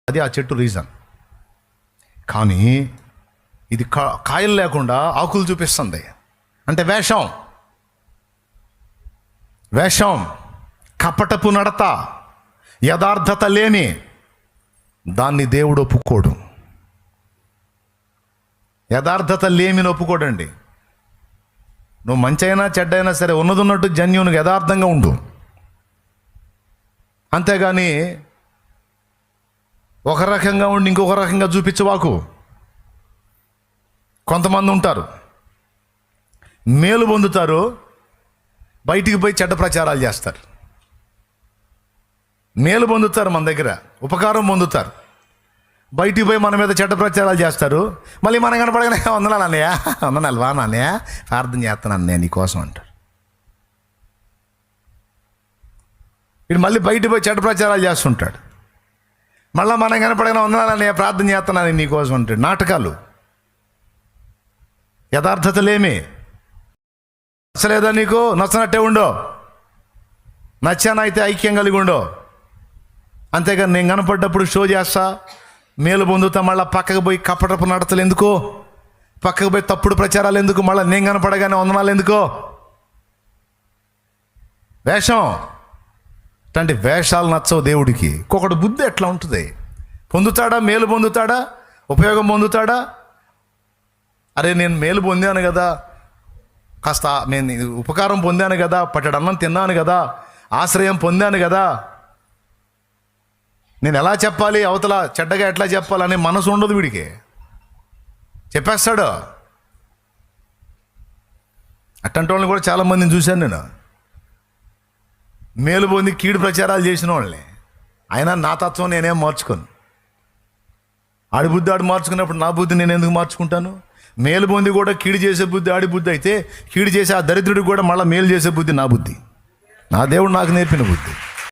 అది ఆ చెట్టు రీజన్. కానీ ఇది కాయలు లేకుండా ఆకులు చూపిస్తుంది. అంటే వేషం, కపటపు నడత, యథార్థత లేని దాన్ని దేవుడు ఒప్పుకోడు. యథార్థత లేమిని ఒప్పుకోడండి. నువ్వు మంచి అయినా చెడ్డైనా సరే ఉన్నదున్నట్టు జెన్యూన్గా యథార్థంగా ఉండు. అంతేగాని ఒక రకంగా ఉండి ఇంకొక రకంగా చూపించవాకు. కొంతమంది ఉంటారు, మేలు పొందుతారు, బయటికి పోయి చెడ్డ ప్రచారాలు చేస్తారు. మేలు పొందుతారు, మన దగ్గర ఉపకారం పొందుతారు, బయటికి పోయి మన మీద చెడ్డ ప్రచారాలు చేస్తారు. మళ్ళీ మనం కనపడగానే వందనాలు అన్నయ్య, వందనాలు వా నాన్నయ్య, ప్రార్థన చేస్తాను అన్నయ్య నీకోసం అంటారు. వీడు మళ్ళీ బయటికి పోయి చెడ్డ ప్రచారాలు చేస్తుంటాడు. మళ్ళీ మనం కనపడగానే వందనాలు అన్నయ్య, ప్రార్థన చేస్తున్నాను నీకోసం అంటాడు. నాటకాలు, యథార్థత లేమి. నచ్చలేదా నీకు? నచ్చనట్టే ఉండో, నచ్చానైతే ఐక్యం కలిగి ఉండో. అంతేగాని నేను కనపడ్డప్పుడు షో చేస్తా, మేలు పొందుతా, మళ్ళీ పక్కకు పోయి కపటపు నడతలు ఎందుకో, పక్కకు పోయి తప్పుడు ప్రచారాలు ఎందుకు, మళ్ళీ నేను కనపడగానే వందనాలు ఎందుకో? వేషం. అంటే వేషాలు నచ్చవు దేవుడికి. ఒక్కొక్కటి బుద్ధి ఎట్లా ఉంటుంది? పొందుతాడా? మేలు పొందుతాడా? ఉపయోగం పొందుతాడా? అరే నేను మేలు పొందాను కదా, కాస్త నేను ఉపకారం పొందాను కదా, పట్టెడు అన్నం తిన్నాను కదా, ఆశ్రయం పొందాను కదా, నేను ఎలా చెప్పాలి, అవతల చెడ్డగా ఎట్లా చెప్పాలనే మనసు ఉండదు వీడికి. చెప్పేస్తాడు. అట్టంటి వాళ్ళని కూడా చాలామందిని చూశాను నేను, మేలు పొంది కీడు ప్రచారాలు చేసిన వాళ్ళని. అయినా నా తత్వం నేనేం మార్చుకోను. ఆడి బుద్ధి ఆడు మార్చుకున్నప్పుడు నా బుద్ధి నేను ఎందుకు మార్చుకుంటాను? మేలు పొంది కూడా కీడు చేసే బుద్ధి ఆడి బుద్ధి అయితే, కీడు చేసే ఆ దరిద్రుడికి కూడా మళ్ళీ మేలు చేసే బుద్ధి నా బుద్ధి, నా దేవుడు నాకు నేర్పిన బుద్ధి.